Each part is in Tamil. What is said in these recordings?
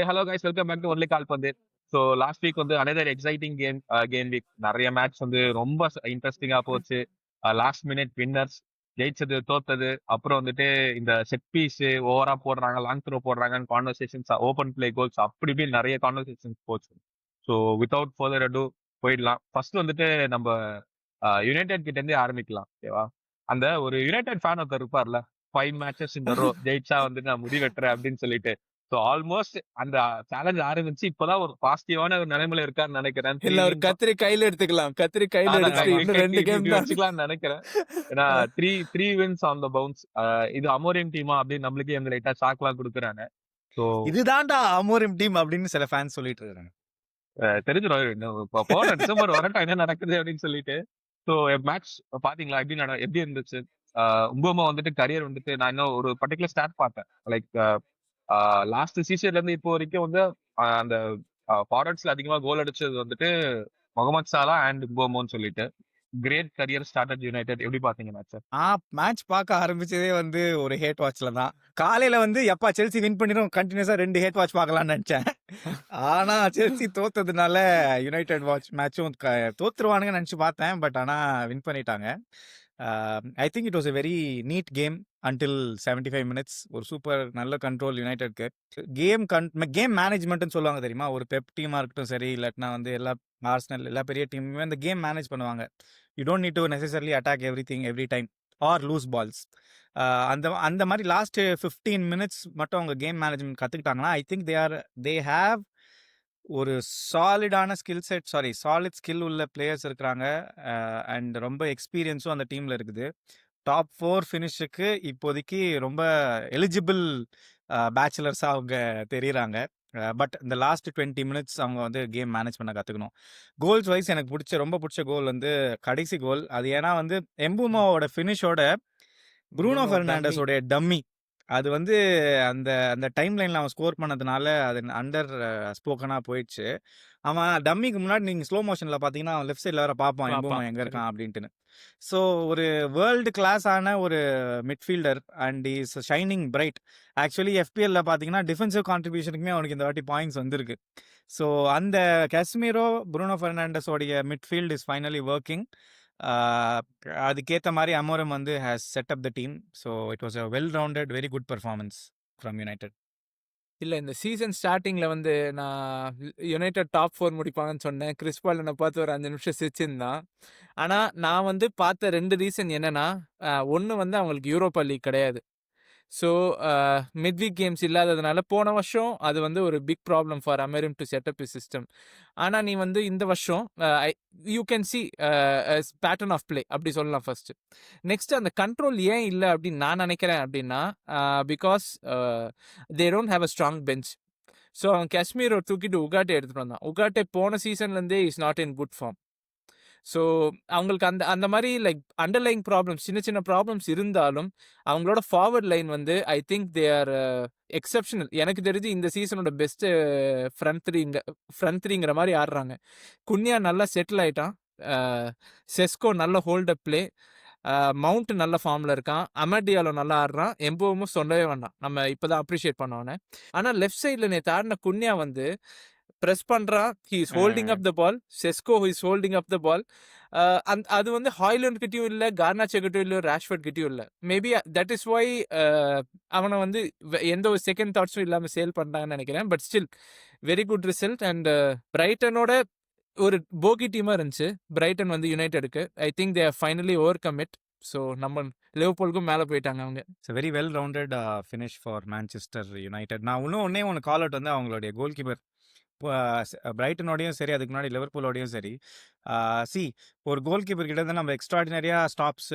Hello guys, welcome back to only கால்பந்து. ஸோ லாஸ்ட் வீக் வந்து அனதர் எக்ஸைட்டிங் கேம் வீக். நிறைய மேட்ச் வந்து ரொம்ப இன்ட்ரெஸ்டிங்கா போச்சு. லாஸ்ட் மினிட் வின்னர்ஸ், ஜெயிச்சது தோத்தது, அப்புறம் வந்துட்டு இந்த செட் பீஸ் ஓவரா போடுறாங்க, லாங் த்ரோ போடுறாங்கன்னு கான்வர்சேஷன்ஸ், ஓப்பன் பிளே கோல்ஸ், அப்படி இப்படி நிறைய கான்வர்சேஷன்ஸ் போச்சு. ஸோ வித்தவுட் ஃபர்தர் அடு போயிடலாம். ஃபர்ஸ்ட் வந்துட்டு நம்ம யுனைடெட் கிட்ட இருந்தே ஆரம்பிக்கலாம், ஓகேவா? அந்த ஒரு யுனைடெட் ஃபேன் ஒருத்தர் இருப்பார்ல, 5 மேட்சஸ் இந்த ரோ ஜெயிச்சா வந்து நான் முடி வெட்டுறேன் அப்படின்னு சொல்லிட்டு. ஸோ ஆல்மோஸ்ட் அந்த சேலஞ்ச் ஆரம்பிச்சு இப்பதான் ஒரு பாசிட்டிவான ஒரு நிலைமையில இருக்காருன்னு நினைக்கிறேன். இல்ல ஒரு கத்திரி கையில எடுத்துக்கலாம். கத்திரி கையில எடுத்துட்டு இன்னும் 2 கேம் தான் வச்சுக்கலாம்னு நினைக்கிறேன். ஏன்னா three wins on the bounce. இது அமோரியம் டீமா அப்படின்னு நம்மளுக்கே வந்து லைட்டா ஷாக்லாம் கொடுக்குறாங்க. ஸோ இதுதான்டா அமோரியம் டீம் அப்படின்னு சில ஃபேன்ஸ் சொல்லிட்டு இருக்காங்க. தெரிஞ்சிடும் போன டிசம்பர் வரட்டும் என்ன நடக்குது அப்படின்னு சொல்லிட்டு. ஸோ மேட்ச் பாத்தீங்களா எப்படி இருந்துச்சு? உம்போமா வந்துட்டு கரியர் வந்துட்டு நான் இன்னும் ஒரு பர்டிகுலர் ஸ்டாட் பார்த்தேன். லைக் லாஸ்ட் சீசன்ல இருந்து இப்போ வரைக்கும் வந்து அந்த ஃபார்வர்ட்ஸ்ல அதிகமா கோல் அடிச்சது வந்துட்டு முகமது சாலா அண்ட் உம்போமோன்னு சொல்லிட்டு. Great career started United. எப்படி பாத்தீங்க மேட்ச்? மேட்ச் பார்க்க ஆரம்பிச்சதே வந்து ஒரு ஹேட் வாட்ச்ல தான். காலையில வந்து எப்பா செல்சி வின் பண்ணிடும் கண்டினியூஸா 2 ஹேட் வாட்ச் பார்க்கலாம்னு நினைச்சேன். ஆனா செல்சி தோத்ததுனால யுனைடெட் வாட்ச் மேட்சும் தோத்துருவானுங்க நினைச்சு பார்த்தேன். பட் ஆனா வின் பண்ணிட்டாங்க. I think it was a very neat game until 75 minutes. ஒரு சூப்பர் நல்ல கண்ட்ரோல் யுனைடெட்க்கு. கேம் மேனேஜ்மெண்ட்னு சொல்லுவாங்க தெரியுமா? ஒரு பெப் டீமா இருக்கட்டும் சரி, இல்லாட்டினா வந்து எல்லா ஆர்சனல் எல்லா பெரிய டீமுமே அந்த கேம் மேனேஜ் பண்ணுவாங்க. You don't need to necessarily attack everything every time or lose balls. அந்த அந்த மாதிரி லாஸ்ட் 15 மினிட்ஸ் மட்டும் அவங்க கேம் மேனேஜ்மெண்ட் கற்றுக்கிட்டாங்கன்னா ஐ திங்க் தே ஹேவ் ஒரு சாலிட் ஸ்கில் உள்ள பிளேயர்ஸ் இருக்கிறாங்க. அண்ட் ரொம்ப எக்ஸ்பீரியன்ஸும் அந்த டீமில் இருக்குது. டாப் 4 ஃபினிஷுக்கு இப்போதைக்கு ரொம்ப எலிஜிபிள் பேச்சுலர்ஸாக அவங்க தெரியுறாங்க. பட் இந்த லாஸ்ட் 20 மினிட்ஸ் அவங்க வந்து கேம் மேனேஜ் பண்ண கற்றுக்கணும். கோல்ஸ் வைஸ் எனக்கு ரொம்ப பிடிச்ச கோல் வந்து கடைசி கோல். அது ஏன்னா வந்து எம்புமாவோட ஃபினிஷோட ப்ரூனோ ஃபெர்னாண்டஸோடைய டம்மி அது வந்து அந்த அந்த டைம் லைனில் அவன் ஸ்கோர் பண்ணதுனால அது அண்டர் ஸ்போக்கனாக போயிடுச்சு. அவன் டம்மிக்கு முன்னாடி நீங்கள் ஸ்லோ மோஷனில் பார்த்தீங்கன்னா அவன் லெஃப்ட் சைடில் வேற பார்ப்பான் எம்புமா எங்கே இருக்கான் அப்படின்ட்டுன்னு. ஸோ ஒரு வேர்ல்டு கிளாஸான ஒரு midfielder and is shining bright. Actually எஃபிஎல்ல பார்த்தீங்கன்னா டிஃபென்சிவ் கான்ட்ரிபியூஷனுக்குமே அவனுக்கு இந்த வாட்டி பாயிண்ட்ஸ் வந்திருக்கு. ஸோ அந்த காஸ்மிரோ ப்ரூனோ ஃபெர்னாண்டஸோடைய மிட்ஃபீல்ட் இஸ் ஃபைனலி ஒர்க்கிங். அதுக்கேற்ற மாதிரி அமோரம் வந்து has set up the team. So it was a well rounded very good performance from United. இல்ல இந்த சீசன் ஸ்டார்டிங்ல வந்து நான் யுனைடெட் டாப் 4 முடிப்பாங்கன்னு சொன்னேன். கிறிஸ் பால் என்னை பார்த்து ஒரு 5 நிமிஷம் சிரிச்சிருந்தான். ஆனா நான் வந்து பார்த்த 2 ரீசன் என்னன்னா, ஒன்று வந்து அவங்களுக்கு யூரோப்பா லீக் கிடையாது. ஸோ மிட்வீக் கேம்ஸ் இல்லாததுனால போன வருஷம் அது வந்து ஒரு big problem for Amorim to set up is system. ஆனால் நீ வந்து இந்த வருஷம் you can see pattern of play அப்படி சொல்லலாம் ஃபர்ஸ்ட். நெக்ஸ்ட் அந்த கண்ட்ரோல் ஏன் இல்லை அப்படின்னு நான் நினைக்கிறேன் அப்படின்னா, because they don't have a strong bench. So அவன் காஷ்மீரை தூக்கிட்டு உகாட்டை எடுத்துகிட்டு வந்தான். உகாட்டை போன சீசன்லேருந்தே is not in good form. So அவங்களுக்கு அந்த அந்த மாதிரி லைக் அண்டர்லைங் ப்ராப்ளம்ஸ் சின்ன சின்ன ப்ராப்ளம்ஸ் இருந்தாலும் அவங்களோட ஃபார்வர்ட் லைன் வந்து I think they are exceptional. எனக்கு தெரிஞ்சு இந்த சீசனோட பெஸ்ட்டு ஃப்ரண்ட் த்ரீங்கிற மாதிரி ஆடுறாங்க. குன்யா நல்லா செட்டில் ஆயிட்டான். செஸ்கோ நல்ல ஹோல்டப் பிளே. மவுண்ட் நல்ல ஃபார்மில் இருக்கான். அமடியாலோ நல்லா ஆடுறான். எம்போவும் சொல்லவே வேண்டாம், நம்ம இப்போ தான் அப்ரிஷியேட் பண்ணோன்னே. ஆனால் லெஃப்ட் சைடில் நேற்று ஆடின குன்யா வந்து ப்ரெஸ் பண்ணுறான். He is holding up the ball. Sesko is holding up the ball. அது வந்து ஹாய்லண்ட் கிட்டயும் இல்லை, கார்னாச்சோ கிட்டயும் இல்லை, ராஷ்வர்ட் கிட்டயும் இல்லை. மேபி தட் இஸ் ஒய் அவனை வந்து எந்த ஒரு செகண்ட் தாட்ஸும் இல்லாமல் சேல் பண்ணுறாங்கன்னு நினைக்கிறேன். But still very good result. And பிரைட்டனோட ஒரு போகி டீமாக இருந்துச்சு பிரைட்டன் வந்து யுனைடெடுக்கு. I think they finally overcome it. So நம்ம லிவர்பூலுக்கும் மேலே போயிட்டாங்க அவங்க. It's very well rounded finish for Manchester United. நான் ஒன்று கால் அவுட் வந்து அவங்களுடைய கோல் கீப்பர் பிரைட்டனோடையும் சரி, அதுக்கு முன்னாடி லிவர்பூலோடையும் சரி. ஒரு கோல் கீப்பர் கிட்ட இருந்து நம்ம எக்ஸ்ட்ராடினரியாக ஸ்டாப்ஸ்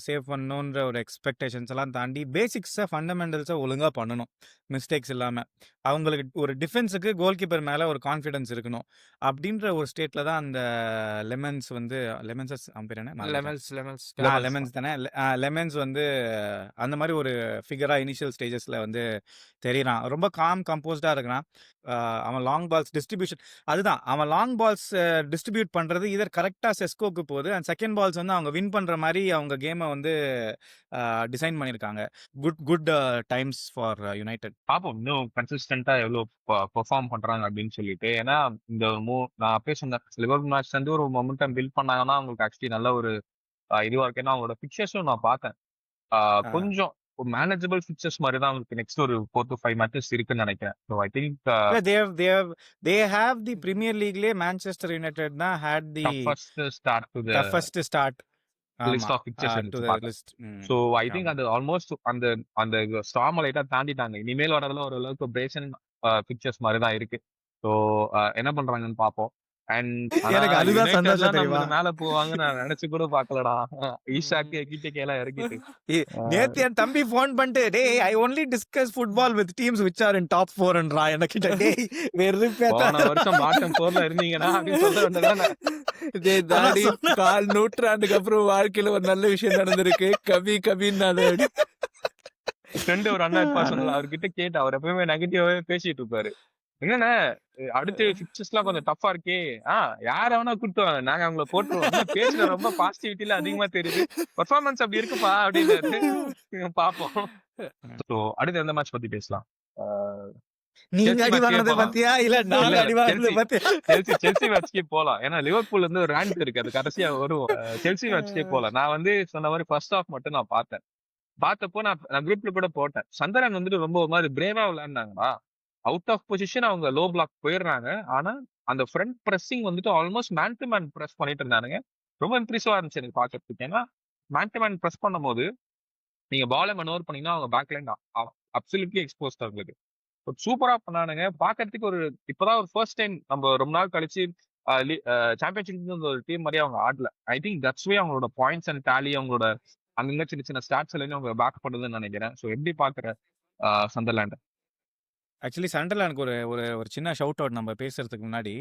சேவ் பண்ணணுன்ற ஒரு எக்ஸ்பெக்டேஷன்ஸ் எல்லாம் தாண்டி பேசிக்ஸை ஃபண்டமெண்டல்ஸை ஒழுங்காக பண்ணணும், மிஸ்டேக்ஸ் இல்லாமல். அவங்களுக்கு ஒரு டிஃபென்ஸுக்கு கோல் கீப்பர் மேலே ஒரு கான்ஃபிடன்ஸ் இருக்கணும். அப்படின்ற ஒரு ஸ்டேட்டில் தான் அந்த லெமன்ஸ் வந்து லெமன்ஸ் தானே லெமன்ஸ் வந்து அந்த மாதிரி ஒரு ஃபிகராக இனிஷியல் ஸ்டேஜஸில் வந்து தெரியறான். ரொம்ப கம்போஸ்டாக இருக்கிறான். அவன் லாங் பால்ஸ் டிஸ்ட்ரிபியூஷன், அதுதான் அவன் லாங் பால்ஸ் டிஸ்ட்ரிபியூட் பண்ணுறது இதர் கரெக்டாக செஸ்கோ டீகோக்கு போகுது. அண்ட் செகண்ட் பால்ஸ் வந்து அவங்க வின் பண்ற மாரி அவங்க கேம வந்து டிசைன் பண்ணியிருக்காங்க. Good times for United. பார்ப்போம் இன்னும் கன்சிஸ்டன்ட்டா எவ்வளோ பெர்ஃபார்ம் பண்றாங்க அப்படின்னு சொல்லிட்டு. ஏன்னா இந்த நான் அப்பயே சொன்னேன் லிவர்பூல் மேட்ச் வந்து ஒரு மொமெண்டம் பில்ட் பண்ணாங்கன்னா அவங்களுக்கு ஆக்சுவலி நல்ல ஒரு இதுவா இருக்கு. ஏன்னா அவங்களோட பிக்சர்ஸும் நான் பார்த்தேன். கொஞ்சம் மேனேஜபிள் பிக்சர்ஸ் மாதிரி தான் அவங்களுக்கு நெக்ஸ்ட் ஒரு 4 to 5 மேட்சஸ் இருக்குன்னு நினைக்கிறேன். So I think they have the premier லீக்லயே மான்செஸ்டர் யுனைடெட் தான் had the toughest start to the toughest start list of fixtures to எடுத்து த பார்த்தேன். லிஸ்ட். ஸோ ஐ திங்க் அது ஆல்மோஸ்ட் அந்த அந்த ஸ்டார்ம் லைட்டா தாண்டிட்டாங்க. இனிமேல் வரதுல ஓரளவுக்கு பிரேசன் பிக்சர்ஸ் மாதிரி தான் இருக்கு. ஸோ என்ன பண்றாங்கன்னு பார்ப்போம். அண்ட் எனக்கு அதுதான் சந்தோஷம் தெரியுமா? நம்ம மேல போவாங்க நான் நினைச்சு கூட பாக்கலடா. ஈஷாக்கு கிட்டே எல்லாம் இறக்கிட்டு நேத்து என் தம்பி போன் பண்ணிட்டு டேய் I only discuss football with teams which are in top 4ன்றா. எனக்கு டேய் போன வருஷம் பாட்டம் 4ல இருந்தீங்கன்னா அப்படின்னு சொல்ல வேண்டியதானே. தாடி கால் நூற்றாண்டுக்கு அப்புறம் வாழ்க்கையில ஒரு நல்ல விஷயம் நடந்திருக்கு. கபி கபின்னு ஃப்ரெண்டு ஒரு அண்ணா இருப்பா சொன்னல அவர்கிட்ட கேட்டு அவர் எப்பவுமே நெகட்டிவாவே பேசிட்டு இருப்பாரு. என்னன்னா அடுத்த பிக்சர்ஸ் எல்லாம் கொஞ்சம் டஃபா இருக்கே. யார வேணா கூட்டுவாங்க நாங்க அவங்கள போட்டுருவோம். பேசுற ரொம்ப பாசிட்டிவிட்டில அதிகமா தெரியுது. பெர்ஃபார்மன்ஸ் அப்படி இருக்குப்பா அப்படின்னு பாப்போம். ஸோ அடுத்து எந்த மேட்ச் பத்தி பேசலாம்? நீங்க அடி வாங்குனத பத்தியா இல்ல நான் அடி வாங்குனத பத்தியா? செல்சி மேட்ச்க்கே போலாம். ஏன்னா லிவர்பூல் வந்து ஒரு ரேங்க் இருக்கு. அது கடைசியா வரும். செல்சி மேட்ச்க்கே போலாம். நான் வந்து சொன்ன மாதிரி ஃபர்ஸ்ட் ஹாஃப் மட்டும் நான் பார்த்தப்போ நான் குரூப்ல கூட போட்டேன். சந்தரன் வந்துட்டு ரொம்ப ஒரு மாதிரி பிரேவா விளையாண்டாங்கடா. அவுட் ஆஃப் பொசிஷன் அவங்க லோ பிளாக் போயிடுறாங்க. ஆனா அந்த ஃப்ரண்ட் பிரஸிங் வந்துட்டு almost man to man press பண்ணிட்டு இருந்தானுங்க. ரொம்ப இம்ப்ரெசிவா இருந்துச்சு எனக்கு பாக்குறதுக்கு. ஏன்னா மேன் டு மேன் பிரஸ் பண்ணும்போது நீங்க பாலை மனோவர் பண்ணீங்கன்னா அவங்க பேக் லைன் அப்சல்யூட்லி எக்ஸ்போஸ்ட் அவங்களுக்கு. சூப்பரா பண்ணானுங்க. பாக்குறதுக்கு ஒரு இப்பதான் ஒரு ஃபர்ஸ்ட் டைம் நம்ம ரொம்ப நாள் கழிச்சு சாம்பியன்ஷிப் ஒரு டீம் மாதிரி அவங்க ஆடல. ஐ திங்க் தட்ஸ் வே அவங்களோட பாயிண்ட்ஸ் அண்ட் டேலி அவங்களோட அங்க சின்ன சின்ன ஸ்டாட்ஸ் எல்லாம் அவங்க பேக் பண்ணுதுன்னு நினைக்கிறேன். ஸோ எப்படி பாக்குற சந்தர்லாண்ட்? ஆக்சுவலி சண்டர்லாண்டுக்கு ஒரு ஒரு ஒரு சின்ன ஷவுட் அவுட் நம்ம பேசுறதுக்கு முன்னாடி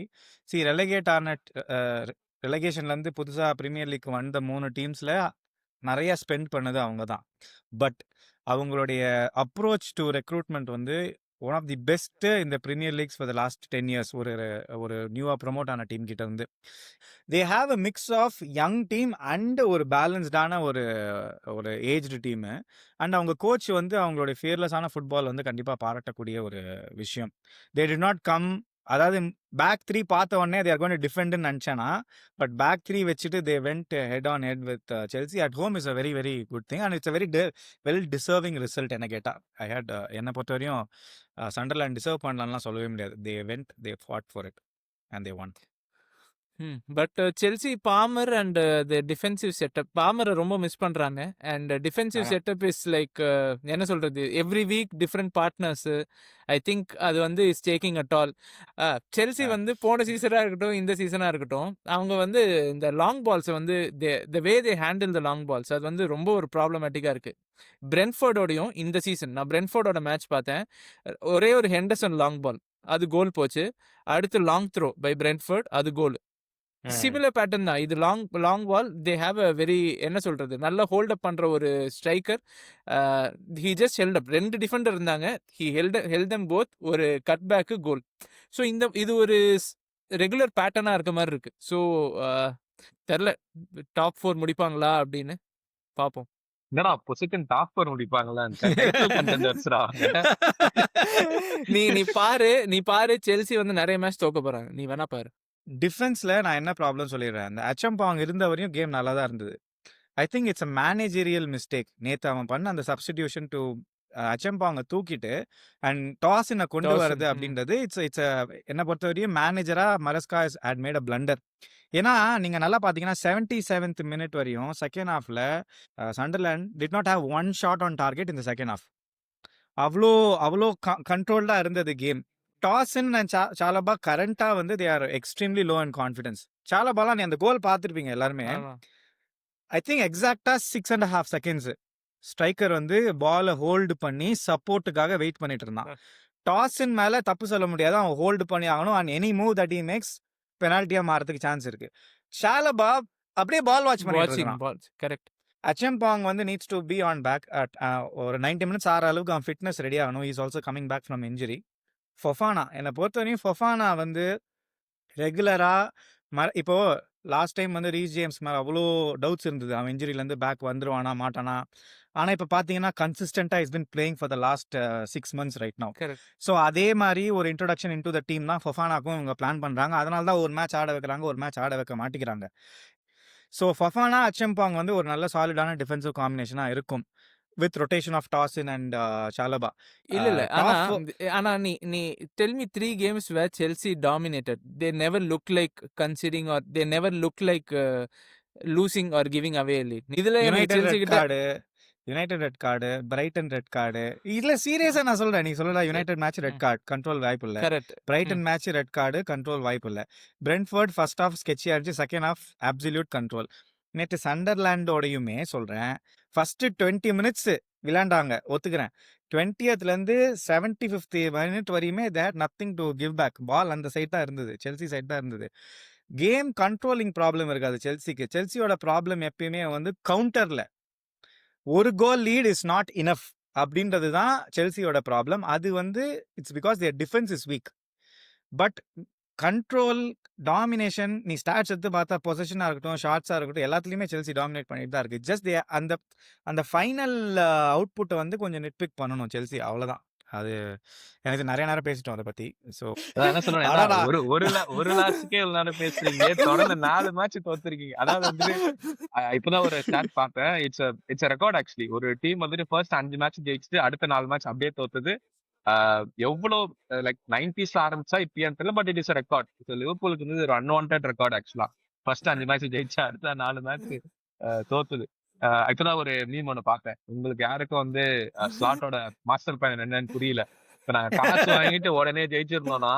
ரெலகேட் ஆன ரெலகேஷன்லேருந்து புதுசாக ப்ரீமியர் லீக் வந்த 3 டீம்ஸில் நிறைய ஸ்பெண்ட் பண்ணது அவங்க தான். பட் அவங்களுடைய அப்ரோச் டு ரெக்ரூட்மெண்ட் வந்து ஒன் ஆஃப் தி பெஸ்ட்டு இந்த premier leagues for the last 10 years. ஒரு நியூவாக ப்ரொமோட் ஆன டீம் கிட்ட இருந்து they have a mix of young team and ஒரு பேலன்ஸ்டான ஒரு ஏஜ்டு டீமு. அண்ட் அவங்க கோச் வந்து அவங்களுடைய ஃபியர்லெஸ்ஸான ஃபுட்பால் வந்து கண்டிப்பாக பாராட்டக்கூடிய ஒரு விஷயம். தே டிட் நாட் கம், அதாவது பேக் 3 பார்த்த உடனே தே ஆர் கோயிங் டு டிஃபெண்ட்னு நினச்சேன்னா, பட் பேக் 3 வச்சுட்டு they went head on head with Chelsea at home is a very very good thing and it's a very well deserving result. என்ன கேட்டால் என்னை பொறுத்த வரையும் சண்டர்லாண்ட் டிசர்வ் பண்ணலாம்லாம் சொல்லவே முடியாது. They fought for it and they won. But Chelsea Palmer and the defensive setup, பாமரை ரொம்ப மிஸ் பண்றாங்க. And defensive setup is like என்ன சொல்றது, every week different partners. I think அது வந்து is taking at all. Chelsea வந்து போன சீசனாக இருக்கட்டும் இந்த சீசனாக இருக்கட்டும், அவங்க வந்து இந்த லாங் பால்ஸை வந்து the way they handle the long balls அது வந்து ரொம்ப ஒரு ப்ராப்ளமேட்டிக்காக இருக்குது. பிரென்ஃபோர்டோடையும் இந்த சீசன் நான் பிரென்ஃபோர்டோட மேட்ச் பார்த்தேன். ஒரே ஒரு ஹெண்டர்சன் லாங் பால் அது கோல் போச்சு. அடுத்து லாங் த்ரோ பை பிரென்ஃபோர்ட் அது கோல். சிமிலர் பேட்டர்ன் தான் இது. Long ball they have a very என்ன சொல்றது, நல்ல ஹோல்ட் அப் பண்ற ஒரு striker. He just held up. 2 defender இருந்தாங்க, ஹி ஹெல்ட் தம் போத். ஒரு கட் பேக்கு கோல். ஸோ இது ஒரு ரெகுலர் பேட்டர்னா இருக்க மாதிரி இருக்கு. ஸோ தெரில டாப் 4 முடிப்பாங்களா அப்படின்னு பார்ப்போம். என்னடா பொசிஷன் டாப் 4 முடிப்பாங்களா? நீ பாரு செல்சி வந்து நிறைய மேட்ச் தோக்க போறாங்க. நீ வேணா பாரு. டிஃபென்ஸில் நான் என்ன ப்ராப்ளம் சொல்லிடுறேன். அந்த அச்சம்பாங் இருந்த வரையும் கேம் நல்லா தான் இருந்தது. ஐ think it's a managerial mistake. நேற்று அவன் பண்ண அந்த சப்ஸ்டிடியூஷன் டு அச்சம்பாங்க தூக்கிட்டு அண்ட் டாஸினை கொண்டு வரது அப்படின்றது இட்ஸ் என்னை பொறுத்த வரையும் மேனேஜராக Maresca had made a blunder. ஏன்னா நீங்கள் நல்லா பார்த்தீங்கன்னா 77th மினிட் வரையும் செகண்ட் ஹாஃபில் Sunderland did not have 1 shot on target இந்த செகண்ட் ஹாஃப். அவ்வளோ கண்ட்ரோல்டாக இருந்தது கேம். டாஸின் அண்ட் சாலபா கரண்டாக வந்து they are extremely low and confidence. சாலபாலாம் நீ அந்த கோல் பார்த்துருப்பீங்க எல்லாருமே. ஐ திங்க் எக்ஸாக்டாக 6.5 செகண்ட்ஸ் ஸ்ட்ரைக்கர் வந்து பாலை ஹோல்டு பண்ணி சப்போர்ட்டுக்காக வெயிட் பண்ணிட்டு இருந்தான். டாஸின் மேலே தப்பு சொல்ல முடியாது, அவன் ஹோல்டு பண்ணி ஆகணும். And any move that he makes பெனால்ட்டியாக மாறதுக்கு சான்ஸ் இருக்கு. சாலபா அப்படியே பால் வாட்ச் பண்ணிட்டு கரெக்ட். அச்சம்பாங் வந்து needs to be on back. ஒரு 90 மினிட்ஸ் ஆற அளவுக்கு அவன் ஃபிட்னஸ் ரெடி ஆகணும். Is also coming back from injury. Fofana என்னை பொறுத்தவரையும் ஃபொஃபானா வந்து ரெகுலராக இப்போ லாஸ்ட் டைம் வந்து ரீஸ் ஜேம்ஸ் மேல அவ்வளோ டவுட்ஸ் இருந்தது. அவன் இன்ஜுரியிலேருந்து பேக் வந்துருவானா, மாட்டானா? ஆனா இப்ப பார்த்தீங்கன்னா, கன்சிஸ்டன்ட்டா has been playing for the last 6 months right now. Correct. So அதே மாரி ஒரு இன்ட்ரோடக்ஷன் இன்டு த டீம் தான் ஃபொஃபானாக்கும் இவங்க பிளான் பண்றாங்க. அதனால தான் ஒரு மேட்ச் ஆட வைக்கிறாங்க, ஒரு மேட்ச் ஆட வைக்க மாட்டிக்கிறாங்க. ஸோ ஃபஃபானா, அச்சம்பாங் வந்து ஒரு நல்ல சாலிடான டிஃபென்சிவ் காம்பினேஷனா இருக்கும். With rotation of Tosin and Chalobah. இல்ல. ஆனா டாப் ஆனா நீ tell me 3 games where Chelsea dominated. They never look like conceding or they never look like losing or giving away a lead. இதுல எனக்கு யுனைடெட் செல்சி ரெட் கிட்ட card, United red card, Brighton red card. இல்ல சீரியஸா நான் சொல்றேன். நீ சொல்லல United match red card, control வாய்ப்பு இல்ல. Correct. Brighton match red card, control வாய்ப்பு இல்ல. பிரென்ட்ஃபோர்ட் ஃபர்ஸ்ட் ஹாஃப் ஸ்கெட்சியா இருந்துச்சு, செகண்ட் ஹாஃப் அப்சல்யூட் கண்ட்ரோல். நேற்று சண்டர்லாண்டோடையுமே சொல்றேன், ஃபர்ஸ்ட் 20 மினிட்ஸ் விளையாண்டாங்க, ஒத்துக்கிறேன். 20th - 75th மினிட் வரையுமே that nothing to give back. Ball அந்த சைட் தான் இருந்தது, செல்சி சைட் தான் இருந்தது. கேம் கண்ட்ரோலிங் ப்ராப்ளம் இருக்காது செல்சிக்கு. செல்சியோட ப்ராப்ளம் எப்பயுமே வந்து கவுண்டர்ல. ஒரு goal lead is not enough அப்படின்றது தான் செல்சியோட ப்ராப்ளம். அது வந்து it's because their defence is weak. But control, domination, நீ ஸ்டாட்ஸ் எடுத்து பார்த்தா பொசிஷனாக இருக்கட்டும், ஷார்ட்ஸாக இருக்கட்டும், எல்லாத்துலேயுமே செல்சி டாமினேட் பண்ணிட்டு தான் இருக்குது. ஜஸ்ட் அந்த அந்த ஃபைனல் அவுட்புட்டை வந்து கொஞ்சம் நெட்பிக் பண்ணணும் செல்சி, அவ்வளோதான். அது எனக்கு நிறைய நேரம் பேசிட்டோம் அதை பத்தி. ஸோ அதான் என்ன சொல்றேன், ஆனா ஏன்னா ஒரு லாஸ்ட்டுக்கே இவ்வளவு நேரம் பேசுறீங்க, தொடர்ந்து 4 மேட்ச் தோத்துருக்கீங்க. அதாவது வந்துட்டு இப்பதான் ஒரு ஸ்டாட் பார்த்தேன். It's record actually. ஒரு டீம் வந்துட்டு ஃபர்ஸ்ட் 5 மேட்ச் ஜெயிச்சுட்டு அடுத்த 4 மேட்ச் அப்படியே தோத்தது. எவ்வளோ லைக் 90s ஆரம்பிச்சா இப்பயான்னு தெரியல, பட் இட் இஸ் ரெக்கார்ட். லிவர்பூலுக்கு வந்து ஒரு அன்வான்ட் ரெக்கார்ட் ஆக்சுவலா. ஃபர்ஸ்ட் 5 மேட்ச் ஜெயிச்சா அடுத்த 4 மேட்ச் தோத்துது. இப்பதான் ஒரு மீம் ஒண்ணு பார்த்தேன். உங்களுக்கு யாருக்கும் வந்து ஸ்லாட்டோட மாஸ்டர் பிளான் என்னன்னு புரியல. இப்ப நாங்க காசு வாங்கிட்டு உடனே ஜெயிச்சிருந்தோம்னா,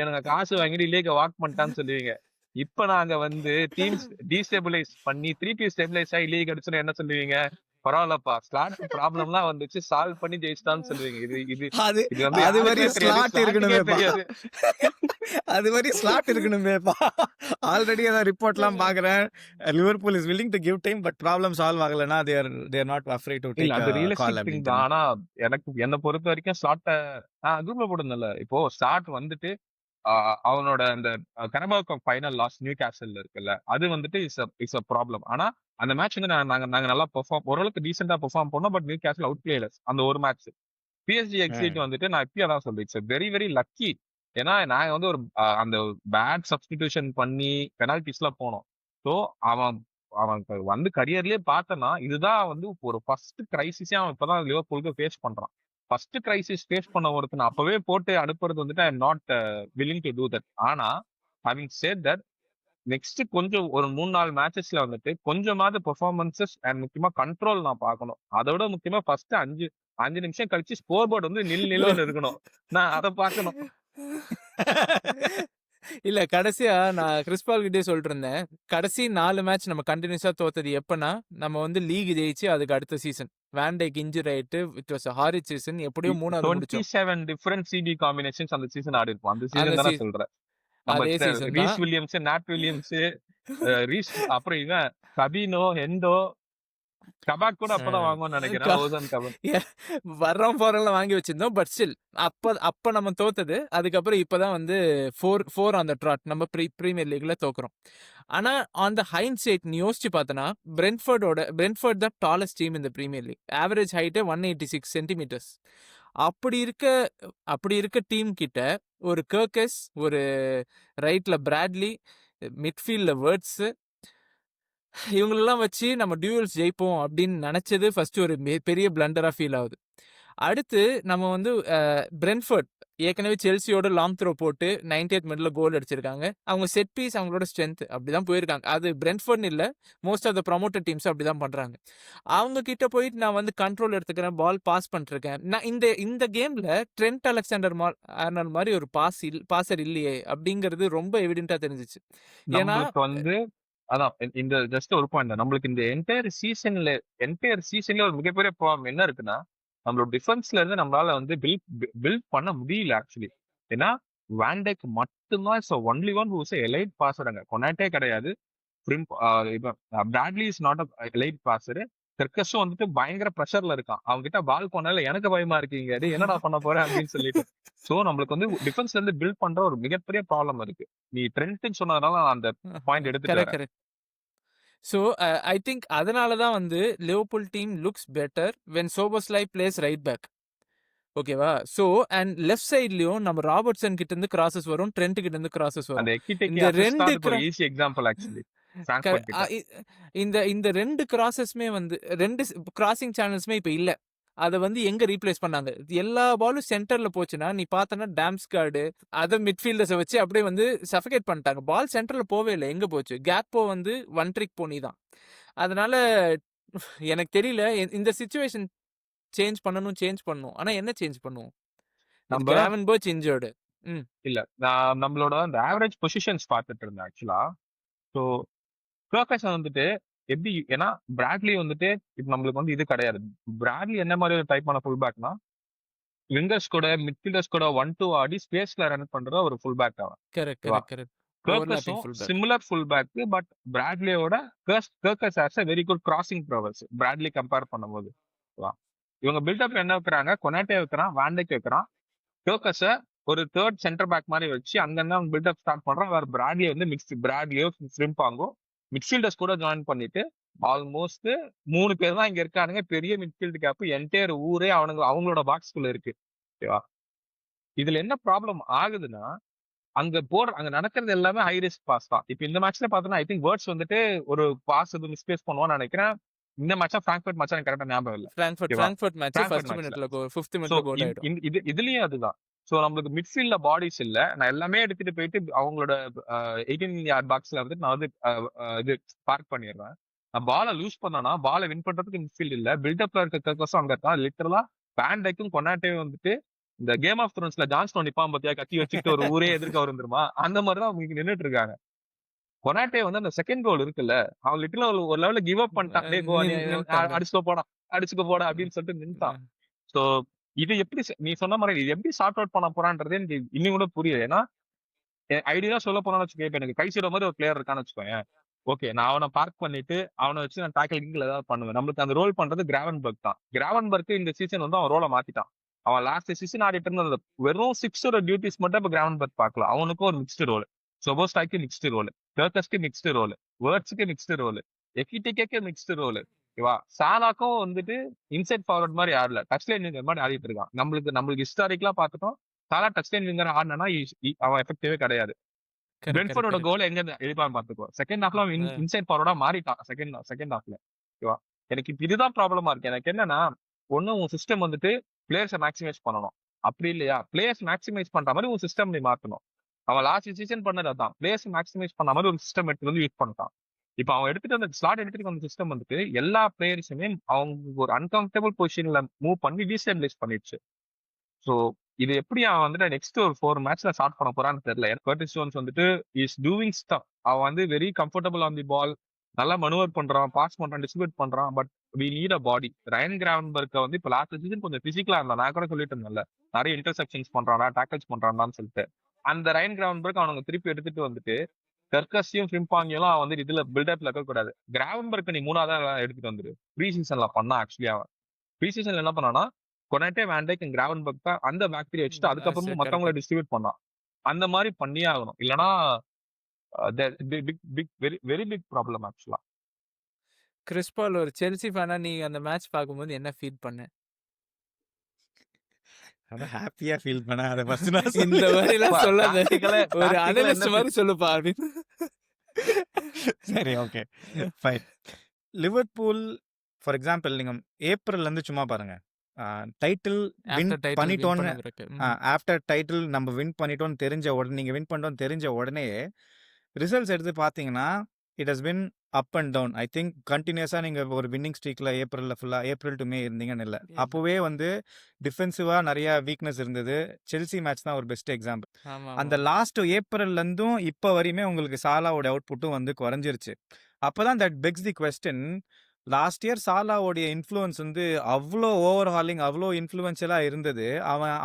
எனக்கு காசு வாங்கிட்டு லீக வாக் பண்ணிட்டான்னு சொல்லுவீங்க. இப்ப நாங்க வந்து டீம்ஸ் டீஸ்டெபிலைஸ் பண்ணி திருப்பி ஸ்டெபிலைஸ் ஆகி லீக் அடிச்சுன்னா என்ன சொல்லுவீங்க? பரவாயில்லப்பா, ஸ்லாட் ப்ராப்ளம்லாம் வந்துச்சு, சால்வ் பண்ணி ஜெயிச்சிட்டான்னு சொல்லுவீங்க. இது இது அது இது வந்து அது யாருக்குமே வரையும் தெரியாது, ஸ்லாட் ஸ்லாட்டுக்கே இருக்கணுமேப்பா. தெரியாது. அது வரையும் ஸ்லாட் இருக்கணுமேப்பா. ஆல்ரெடி அதான் ரிப்போர்ட்லாம் பார்க்குறேன். Liverpool is willing to give time, but problem solve ஆகலைன்னா தேர் நாட் அஃப்ரைட் டு இல்ல டேக் அது கால் ரியலிஸ்டிக் திங் அப்படின்ட்டு. தான். ஆனா என்ன பொறுத்த வரைக்கும் ஸ்லாட்ட குரூப்ல போடுறதுல இப்போ ஸ்லாட் வந்துட்டு அவனோட அந்த கரபாவ் கப் ஃபைனல் லாஸ்ட் நியூ கேசல்ல இருக்குல்ல, அது வந்துட்டு இஸ் அ ப்ராப்ளம். ஆனா அந்த மேட்ச் வந்து நாங்க நல்லா ஓரளவுக்கு டீசெண்டா பெர்ஃபார்ம் பண்ணோம். பட் நியூ கேசல் அவுட் பிளேயர்ஸ் அந்த ஒரு மேட்ச். பிஎஸ்ஜி எக்ஸிட் வந்துட்டு நான் இப்பயும் அதான் சொல்றேன், இட்ஸ் வெரி வெரி லக்கி. ஏன்னா நாங்க வந்து ஒரு அந்த பேட் சப்ஸ்டிடியூஷன் பண்ணி பெனால்டிஸ்லாம் போனோம். ஸோ அவன் அவன் வந்து கரியர்லயே பார்த்தனா இதுதான் வந்து ஒரு ஃபர்ஸ்ட் கிரைசிஸே அவன் இப்பதான் லிவர்பூலுக்கு ஃபேஸ் பண்றான். ஃபர்ஸ்ட் கிரைசிஸ் ஃபேஸ் பண்ண ஒருத்தன் அப்பவே போட்டு அனுப்புறது வந்துட்டு I am not willing to do that. ஆனா ஹேவிங் சேட் தட், நெக்ஸ்ட் கொஞ்சம் ஒரு 3-4 மேட்சஸ்ல வந்துட்டு கொஞ்சமாவது பெர்ஃபார்மன்சஸ் அண்ட் முக்கியமா கண்ட்ரோல் நான் பார்க்கணும். அதோட முக்கியமா ஃபர்ஸ்ட் 5 நிமிஷம் கழிச்சு ஸ்கோர் போர்டு வந்து நில்லுன்னு இருக்கணும். நான் அதை பார்க்கணும். இல்ல கடைசியா நான் கிறிஸ்பால் கிட்டே சொல்லிட்டு இருந்தேன். கடைசி 4 மேட்ச் நம்ம கண்டினியூஸா தோத்தது எப்பன்னா, நம்ம வந்து லீக் ஜெயிச்சு அதுக்கு அடுத்த சீசன் வேன் டைக் இன்ஜுரி ஆயிட்டு it was a horrid season. எப்படியோ 3வது முடிச்சோம். 27 டிஃபரண்ட் சிபி காம்பினேஷன்ஸ் அந்த சீசன் ஆடி இருப்போம். அந்த அந்த சீசன் தானே சீசன் சொல்றேன். நம்ம அதே சீசன் ரீஸ் தான். வில்லியம்ஸ், நாட் வில்லியம்ஸ், ரீஸ், அப்புறம் இவன் கபினோ, ஹெண்டோ, கபாக் கூட அப்பதான் வாங்குவோம்னு நினைக்கிறேன். ஓசன் கபாக் வர்றோம் போறோம்லாம் வாங்கி வச்சிருந்தோம். பட் ஸ்டில் அப்ப நம்ம தோத்தது. அதுக்கப்புறம் இப்பதான் வந்து 4 ஆன் த ட்ராட் நம்ம பிரீமியர் லீக்ல தோக்குறோம். ஆனா ஆன் த ஹைண்ட்சைட் நீ யோசிச்சு பார்த்தனா, பிரென்ட்ஃபோர்ட் தான் டாலஸ்ட் டீம் இந்த பிரீமியர் லீக். ஆவரேஜ் ஹைட்டே 186 சென்டிமீட்டர்ஸ். அப்படி இருக்க டீம் கிட்ட ஒரு கர்கஸ், ஒரு ரைட்ல பிராட்லி, மிட்ஃபீல்ட்ல வேர்ட்ஸ், இவங்களெல்லாம் வச்சு நம்ம டியூவல்ஸ் ஜெயிப்போம் அப்படின்னு நினைச்சது ஃபர்ஸ்ட் ஒரு பெரிய பிளண்டரா ஃபீல் ஆகுது. அடுத்து நம்ம வந்து பிரென்ட்ஃபோர்ட் ஏற்கனவே செல்சியோட லாங் த்ரோ போட்டு 90th மினிட்ல கோல் அடிச்சிருக்காங்க. அவங்க செட் பீஸ் அவங்களோட ஸ்ட்ரென்த் அப்படிதான் போயிருக்காங்க. அது பிரென்ட்ஃபோர்ட் இல்ல, most of the promoted teams அப்படிதான் பண்றாங்க. அவங்க கிட்ட போயிட்டு நான் வந்து கண்ட்ரோல் எடுத்துக்கிறேன், பால் பாஸ் பண்ணிருக்கேன். நான் இந்த கேம்ல ட்ரெண்ட் அலெக்சாண்டர் ஆர்னால்ட் மாதிரி ஒரு பாசர் இல்லையே அப்படிங்கிறது ரொம்ப எவிடென்ட்டா தெரிஞ்சிச்சு. ஏன்னா நம்மளுக்கு வந்து அதான் இந்த ஜஸ்ட் ஒரு பாயிண்ட் தான். நம்மளுக்கு இந்த என்டையர் சீசன்ல ஒரு மிகப்பெரிய ப்ராப்ளம் என்ன இருக்குன்னா, நம்மளோட டிஃபென்ஸ்ல இருந்து நம்மளால வந்து பில்ட் பண்ண முடியல ஆக்சுவலி. ஏன்னா வேன் டைக் மட்டும்தான் ஒன்லி ஒன் ஹூஸ் எலைட் பாசருங்க. கொனாட்டே கிடையாது. Bradley is not elite passer. தெற்கஸும் வந்துட்டு பயங்கர ப்ரெஷர்ல இருக்கான். அவங்க கிட்ட பால் போனால எனக்கு பயமா இருக்கீங்க. டேய் என்னடா பண்ண போற அப்படின்னு சொல்லிட்டு. சோ நம்மளுக்கு வந்து டிஃபென்ஸ்ல இருந்து பில்ட் பண்ற ஒரு மிகப்பெரிய ப்ராப்ளம் இருக்கு. நீ ட்ரெண்ட்ன்னு சொன்னதுனால நான் அந்த பாயிண்ட் எடுத்துட்டு கரெக்ட் வரேன். கரெக்ட். ஸோ ஐ திங்க் அதனால தான் வந்து Liverpool team looks better when Szoboszlai plays right back. ஓகேவா? ஸோ அண்ட் லெஃப்ட் சைட்லயும் நம்ம ராபர்ட்சன் கிட்ட இருந்து கிராசஸ் வரும், ட்ரெண்ட் கிட்ட இருந்து கிராசஸ் அந்த வரும். எக்கிட்டேக்கே இந்த அசிஸ்ட் ரெண்டு அதுக்கு ஒரு ஈஸி எக்ஸாம்பிள் ஆக்சுவலி. க- பிராங்க்ஃபர்ட் கிட்ட. அ- இ- இந்த ரெண்டு கிராசஸ்மே வந்து ரெண்டு கிராசிங் சேனல்ஸ்மே இப்ப இல்ல. அதை வந்து எங்க ரீப்ளேஸ் பண்ணாங்க? எல்லா பாலும் சென்டர்ல போச்சுன்னா நீ பார்த்தனா டேம்ஸ்கார்டு அதை மிட்ஃபீல்டர்ஸை வச்சு அப்படியே வந்து சஃபகேட் பண்ணிட்டாங்க. பால் சென்டர்ல போவே இல்லை. எங்க போச்சு? கேக்போ வந்து ஒன் ட்ரிக் போனி தான். அதனால எனக்கு தெரியல இந்த சுச்சுவேஷன் சேஞ்ச் பண்ணணும். ஆனா என்ன சேஞ்ச் பண்ணுவோம்? இது நம்ம கிராவன்பர்ச் இன்ஜர்டு. ம் இல்ல நான் நம்மளோட அந்த ஆவரேஜ் பொசிஷன்ஸ் பார்த்துட்டு இருந்தேன் ஆக்சுவலா. ஸோ பர்கசன் வந்துட்டு எப்படி ஏன்னா பிராட்லி வந்துட்டு இப்ப நம்மளுக்கு வந்து இது கிடையாது. பிராட்லி என்ன மாதிரி ஒரு டைப்பான ஃபுல் பேக்னா விங்கர்ஸ் கூட மிட்ஃபீல்டர்ஸ் கூட 1-2 ஆடி ஸ்பேஸ்ல ரன் பண்ற ஒரு ஃபுல் பேக் அவன். கரெக்ட் ஓகேவா? Correct correct. ஓவர்லாப்பிங் கர்கஸும் full back. Similar full back. But பிராட்லியோட Kerkez has a very good crossing prowess Bradley compare பண்ணும்போது. ஓகேவா? இவங்க பில்டப் என்ன வைக்கிறாங்க? கொனாட்டே வைக்கிறான், வாண்டேக் வைக்கிறான். கர்கஸ ஒரு தேர்ட் சென்டர் பேக் மாதிரி வச்சு அங்கிருந்து அவங்க பில்டப் ஸ்டார்ட் பண்றான். வேற பிராட்லியை வந்து பிராட்லியோ ஃப்ரிம்பாங்கோ மிட்ஃபீல்டர்ஸ் கூட ஜாயின் பண்ணிட்டு ஆல்மோஸ்ட் 3 பேர் தான் இங்க இருக்கானுங்க. பெரிய மிட்ஃபீல்டு கேப் என்டையர் ஊரே அவங்களோட பாக்ஸ்குள்ள இருக்கு. ஓகேவா? இதுல என்ன ப்ராப்ளம் ஆகுதுன்னா அங்க நடக்கிறது எல்லாமே ஹை ரிஸ்க் பாஸ் தான். இப்ப இந்த மேட்ச்ல பாத்தோம்னா ஐ திங்க் வேர்ட்ஸ் வந்துட்டு ஒரு பாஸ் இது மிஸ்பிளேஸ் பண்ணுவான்னு நினைக்கிறேன். இந்த மேட்சா ஃபிராங்க்ஃபர்ட் மேட்சா எனக்கு கரெக்டா ஞாபகம் இல்ல. ஓகேவா? ஃபிராங்க்ஃபர்ட் மேட்ச் ஃபிராங்க்ஃபர்ட் ஃபர்ஸ்ட் மேட்ச்ல. மினிட்ல ஃபிஃப்த் சோ மினிட்ல கோல் ஆயிடும். இதுலயும் அதுதான். சோ நம்மளுக்கு மிட்ஃபீல்ட்ல பாடிஸ் இல்ல. நான் எல்லாமே எடுத்துட்டு போயிட்டு அவங்களோட 18 யார்ட் பாக்ஸ்ல வந்து நான் வந்து இது பார்க் பண்ணிடுறேன். நான் பால லூஸ் பண்ணனா பால வின் பண்றதுக்கு மிட்ஃபீல்ட் இல்ல. பில்டப்ல இருக்க கர்கஸும் அங்க இருக்கான். லிட்டரலா பேண்டைக்கும் கொனாட்டே வந்துட்டு இந்த கேம் ஆஃப் த்ரோன்ஸ்ல ஜான்ஸ்டோன் நிப்பான் பாத்தியா கத்தி வச்சுக்கிட்டு ஒரு ஊரே எதிர்க்க வந்துருமா அந்த மாதிரிதான் அவங்க நின்னுட்டு இருக்காங்க. கொனாட்டே வந்து அந்த செகண்ட் கோல் இருக்குல்ல அவன் லிட்டரலா ஒரு லெவல்ல கிவ் அப் பண்ணிட்டான். டேய் நின்னுட்டாங்க. அடிச்சுக்க போடா அப்படின்னு சொல்லிட்டு நின்னுட்டான். சோ இது எப்படி நீ சொன்ன மாதிரி இது எப்படி சார்ட் அவுட் பண்ண போறான்றதே எனக்கு இன்னும் கூட புரியல. ஏன்னா ஐடியா சொல்ல போனான்னு வச்சுக்கோ, இப்ப எனக்கு கைசிட மாதிரி ஒரு பிளேயர் இருக்கான்னு வச்சுக்கோங்க. ஓகே நான் அவனை பார்க் பண்ணிட்டு அவனை வச்சு நான் டாக்கல் கிங்கில் ஏதாவது பண்ணுவேன். நம்மளுக்கு அந்த ரோல் பண்றது கிராவன்பர்க் தான். கிராவன்பர்க் இந்த சீசன் வந்து அவன் ரோலை மாத்திட்டான். அவன் லாஸ்ட் சீசன் ஆடிட்டு இருந்த அந்த வெறும் 6 டியூட்டிஸ் மட்டும் இப்ப கிராவன்பர்க் பார்க்கலாம். அவனுக்கும் ஒரு மிக்ஸ்டு ரோல், சொபோஸ்டாய்க்கு மிக்ஸ்டு ரோல், கர்கஸ்க்கு மிக்ஸ்டு ரோல், வேர்ட்ஸுக்கு mixed role, Ekitike mixed role. ஓகேவா? சாலாக்கும் வந்துட்டு இன்சைட் ஃபார்வர்ட் மாதிரி ஆடல, டச் லைன் விங்கர் மாதிரி ஆடிட்டு இருக்கான். நம்மளுக்கு ஹிஸ்டாரிக்கலா பார்த்துட்டோம். சாலா டச் லைன் விங்கர் ஆடினா அவன் எஃபெக்டிவே கிடையாது. பிரென்ஃபோர்டோட கோல் எங்க எழுப்பான்னு பாத்துக்கோ. செகண்ட் ஹாஃப்ல அவன் இன்சைட் ஃபார்வர்டா மாறிட்டான். செகண்ட் ஹாஃப்ல. ஓகேவா? எனக்கு இப்ப இதுதான் ப்ராப்ளமா இருக்கு. எனக்கு என்னன்னா ஒண்ணு உன் சிஸ்டம் வந்துட்டு பிளேயர்ஸை மேக்ஸிமைஸ் பண்ணணும். அப்படி இல்லையா பிளேயர்ஸ் மேக்ஸிமைஸ் பண்ற மாதிரி உன் சிஸ்டம் நீ மாத்தணும். அவன் லாஸ்ட் சீசன் பண்ணது அதான். பிளேயர்ஸ் மேக்ஸிமைஸ் பண்ண மாதிரி ஒரு சிஸ்டம் எடுத்து வந்து யூஸ் பண்ணிட்டான். இப்ப அவன் எடுத்துட்டு வந்த ஸ்லாட் எடுத்துட்டு வந்த சிஸ்டம் வந்துட்டு எல்லா பிளேயர்ஸுமே அவங்க ஒரு அன்கம்ஃபர்டபுள் பொசிஷன்ல மூவ் பண்ணி டீஸ்டபிளைஸ் பண்ணிடுச்சு. சோ இது எப்படி அவன் வந்துட்டு நெக்ஸ்ட் ஒரு 4 மேட்ச்ல ஸ்டார்ட் பண்ண போறான்னு தெரியல. கர்டிஸ் ஜோன்ஸ் வந்துட்டு இஸ் டூயிங் ஸ்டஃப். அவன் வந்து very comfortable on the ball, நல்லா மனுவர் பண்றான், பாஸ் பண்றான், டிஸ்ட்ரிபியூட் பண்றான். But we need a body. Ryan கிராவன்பர்க்க வந்து இப்ப லாஸ்ட் சீசன் கொஞ்சம் பிசிக்கலா இருந்தான். நான் கூட சொல்லிட்டு இருந்தேன்ல நிறைய இன்டர்செப்ஷன்ஸ் பண்றானா, டேக்கிள்ஸ் பண்றான்னு சொல்லிட்டு. அந்த ரயன் கிராவன்பர்க் அவனுங்க திருப்பி எடுத்துட்டு வந்துட்டு கர்கஸையும் ஃபிரிம்பாங்கியும் அவன் வந்து இதுல பில்டப்ல இருக்க கூடாது. கிராவன்பர்க் நீ 3ஆவதா எடுத்துட்டு வந்துரு. ப்ரீ சீசன்ல பண்ணா ஆக்சுவலி அவன் ப்ரீ சீசன்ல என்ன பண்ணானா கொனாட்டே, வேண்டேக், கிராவன்பர்க் தான் அந்த பேக்டரி வச்சுட்டு அதுக்கப்புறமும் மத்தவங்களை டிஸ்ட்ரிபியூட் பண்ணான். அந்த மாதிரி பண்ணியே ஆகணும். இல்லைன்னா வெரி பிக் ப்ராப்ளம் ஆக்சுவலா. கிறிஸ் பால் ஒரு செல்சி ஃபேனா நீ அந்த மேட்ச் பார்க்கும்போது என்ன ஃபீல் பண்ண? ஹாப்பியா ஃபீல் பண்ண அதை ஃபர்ஸ்ட் நான் இந்த மாதிரி எல்லாம் சொல்லாத. ஒரு practical அனலிஸ்ட் என்ன மாதிரி சொல்லுப்பா அப்படின்னு. சரி okay fine. Liverpool for example நீங்க ஏப்ரல்ல இருந்து சும்மா பாருங்க. Title win After title win பண்ணிட்டோன்னு பண்ண பிறகு. ஆஃப்டர் டைட்டில் நம்ம வின் பண்ணிட்டோம்னு தெரிஞ்ச உடனே நீங்கள் வின் பண்ணிட்டோம்னு தெரிஞ்ச உடனே ரிசல்ட்ஸ் எடுத்து பார்த்தீங்கன்னா it has been up and down. I think கண்டினியூஸாக நீங்கள் ஒரு வின்னிங் ஸ்ட்ரீக்கில் ஏப்ரலில் ஃபுல்லாக ஏப்ரல் டு மே இருந்தீங்கன்னு இல்லை. அப்போவே வந்து டிஃபென்சிவாக நிறைய வீக்னஸ் இருந்தது. செல்சி மேட்ச் தான் ஒரு பெஸ்ட் எக்ஸாம்பிள். ஆமா அந்த லாஸ்ட் ஏப்ரல்லேருந்தும் இப்போ வரையுமே உங்களுக்கு சாலாவோட அவுட்புட்டும் வந்து குறைஞ்சிருச்சு. அப்போ தான் that begs the question. Last year சாலாவோடைய இன்ஃப்ளூயன்ஸ் வந்து அவ்வளோ ஓவர்ஹாலிங், அவ்வளோ இன்ஃப்ளூயன்ஷியலாக இருந்தது.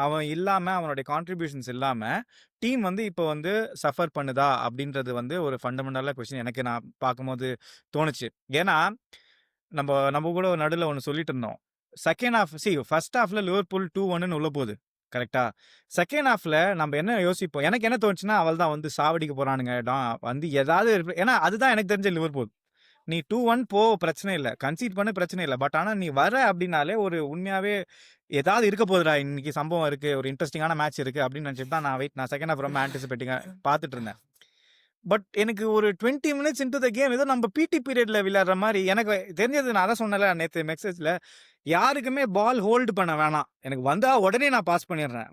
அவன் இல்லாமல், அவனுடைய கான்ட்ரிபியூஷன்ஸ் இல்லாமல் டீம் வந்து இப்போ வந்து சஃபர் பண்ணுதா அப்படின்றது வந்து ஒரு ஃபண்டமெண்டலாக கொஸ்டின் எனக்கு நான் பார்க்கும்போது தோணுச்சு. ஏன்னா நம்ம கூட நடுவுல ஒண்ணு சொல்லிட்டு இருந்தோம். செகண்ட் ஹால்ஃப் ஃபர்ஸ்ட் ஹால்ஃப்ல லிவர்பூல் 2-1ன்னு உள்ள போகுது. கரெக்ட்டா? செகண்ட் ஹால்ஃப்ல நம்ம என்ன யோசிப்போம். எனக்கு என்ன தோணுச்சுன்னா, அவள்தான் வந்து சாவடிக்க போறானுங்க. வந்து ஏதாவது ஏன்னா அதுதான் எனக்கு தெரிஞ்ச லிவர்பூல். நீ 2-1 போ பிரச்சனை இல்ல. கன்சீட் பண்ணு பிரச்சனை இல்ல. பட் ஆனா நீ வர அப்படின்னாலே ஒரு உண்மையாவே ஏதாவது இருக்க போகுதுடா. இன்னைக்கு சம்பவம் இருக்கு. ஒரு இன்ட்ரஸ்டிங்கான மேட்ச் இருக்கு அப்படின்னு நினைச்சிட்டு தான் நான் செகண்ட் ஹால்ஃப் ரொம்ப ஆன்டிசிபேட்டிங்கா பார்த்துட்டு இருந்தேன். பட் எனக்கு ஒரு 20 மினிட்ஸ் இன்டு த கேம் ஏதோ நம்ம பிடி பீரியட்ல விளையாடுற மாதிரி எனக்கு தெரிஞ்சது. நான் அதான் சொன்னல நேற்று மெசேஜ்ல, யாருக்குமே பால் ஹோல்டு பண்ண வேணாம். எனக்கு வந்தா உடனே நான் பாஸ் பண்ணிடுறேன்.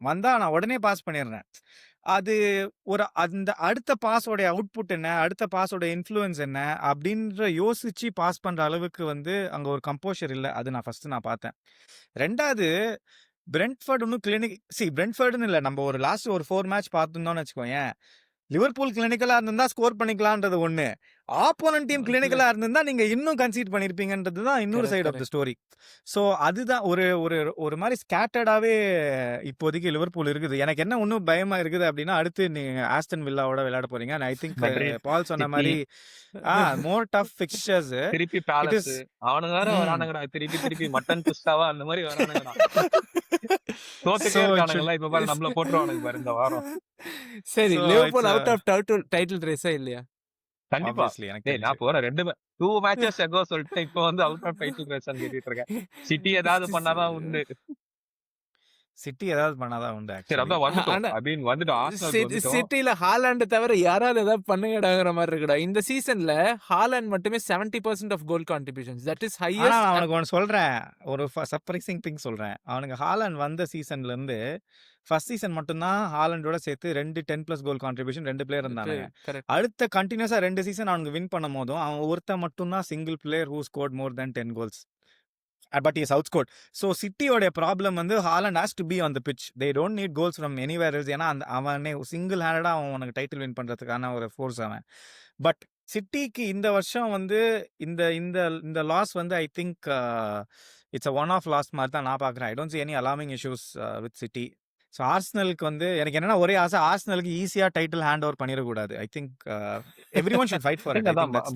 அது அந்த அடுத்த பாஸோட அவுட்புட் என்ன, அடுத்த பாஸோட இன்ஃப்ளூயன்ஸ் என்ன அப்படின்ற யோசிச்சு பாஸ் பண்ற அளவுக்கு வந்து அங்க ஒரு கம்போஷர் இல்ல. அது நான் ஃபர்ஸ்ட் பார்த்தேன். 2வது பிரென்ட்ஃபோர்ட் இன்னும் பிரென்ட்ஃபோர்டுன்னு இல்ல. நம்ம ஒரு லாஸ்ட் ஒரு 4 மேட்ச் பார்த்துருந்தோம்னு வச்சுக்கோயேன். லிவர்பூல் கிளினிக்கலா இருந்திருந்தா ஸ்கோர் பண்ணிக்கலாம்ன்றது ஒண்ணு. ஆப்போனன்ட் டீம் கிளினிக்கலா இருந்திருந்தா நீங்க இன்னும் கன்சீட் பண்ணிருப்பீங்கன்றது தான் இன்னொரு side of the story. So அதுதான் ஒரு ஒரு ஒரு மாதிரி ஸ்கேட்டர்டாவே இப்போதைக்கு லிவர்பூல் இருக்குது. எனக்கு என்ன இன்னும் பயமா இருக்குது அப்படின்னா, அடுத்து நீங்க ஆஸ்டன் வில்லாவோட விளையாட போறீங்க. ஐ திங்க் பால் சொன்ன மாதிரி மோர் டஃப் ஃபிக்சர்ஸ். திருப்பி பேலஸ் அவனுங்க வேற வரானுங்கடா. திருப்பி மட்டன் குஸ்டாவா அந்த மாதிரி வரானுங்கடா. தோத்துட்டே இருக்கானுங்களா இப்ப பாரு, நம்மள போட்டுருவானுங்க பாரு இந்த வாரம். சரி, லிவர்பூல் அவுட் ஆஃப் டைட்டில் ரேஸா இல்லையா? கண்டிப்பா. நான் போற 2 மேட்சஸ் எகோ சொல்லிட்டு இப்போ வந்து அவுட் ஆஃப் டைட்டில் ரேஸ்ன்னு கேட்டுட்டு இருக்கேன். சிட்டி ஏதாவது பண்ணாதான் உண்டு. சிட்டி ஏதாவது பண்ணாதான் உண்டு. சரி அதான் வந்துட்டோம். ஆர்சனல் சிட்டில ஹாலாண்ட் தவிர யாராவது ஏதாவது பண்ணுங்கடாங்கிற மாதிரி இருக்குடா. இந்த சீசன்ல ஹாலாண்ட் மட்டுமே 70% of goal contributions. That is highest. அவனுக்கு ஒன்னு சொல்றேன், ஒரு சர்ப்ரைசிங் திங் சொல்றேன். அவனுக்கு ஹாலாண்ட் வந்த சீசன்ல இருந்து ஃபர்ஸ்ட் சீசன் மட்டும்தான் ஹாலண்டோட சேர்த்து 2 10+ கோல் கான்ட்ரிபியூஷன் 2 பிளேயர் இருந்தாங்க. அடுத்த கண்டினியூஸா 2 சீசன் அவனுக்கு வின் பண்ணும் போதும் அவன் ஒருத்த மட்டும்தான் single player who scored more than 10 goals. But is outscored. So சிட்டியோட ப்ராப்ளம் வந்து Haaland has to be on the pitch. They don't need goals from anywhere else. ஏன்னா அவனே சிங்கிள் ஹேண்டடா அவனுக்கு டைட்டில் வின் பண்றதுக்கான ஒரு ஃபோர்ஸ் அவன். பட் சிட்டிக்கு இந்த வருஷம் வந்து இந்த இந்த இந்த லாஸ் வந்து I think it's a one off loss மாதிரி தான் நான் பார்க்குறேன். I don't see any alarming issues with சிட்டி. ஸோ ஆர்சனலுக்கு வந்து எனக்கு என்னன்னா ஒரே ஆசை, ஆர்சனலுக்கு ஈஸியா டைட்டில் ஹேண்ட் ஓவர் பண்ணிடக்கூடாது. I think everyone should fight for it.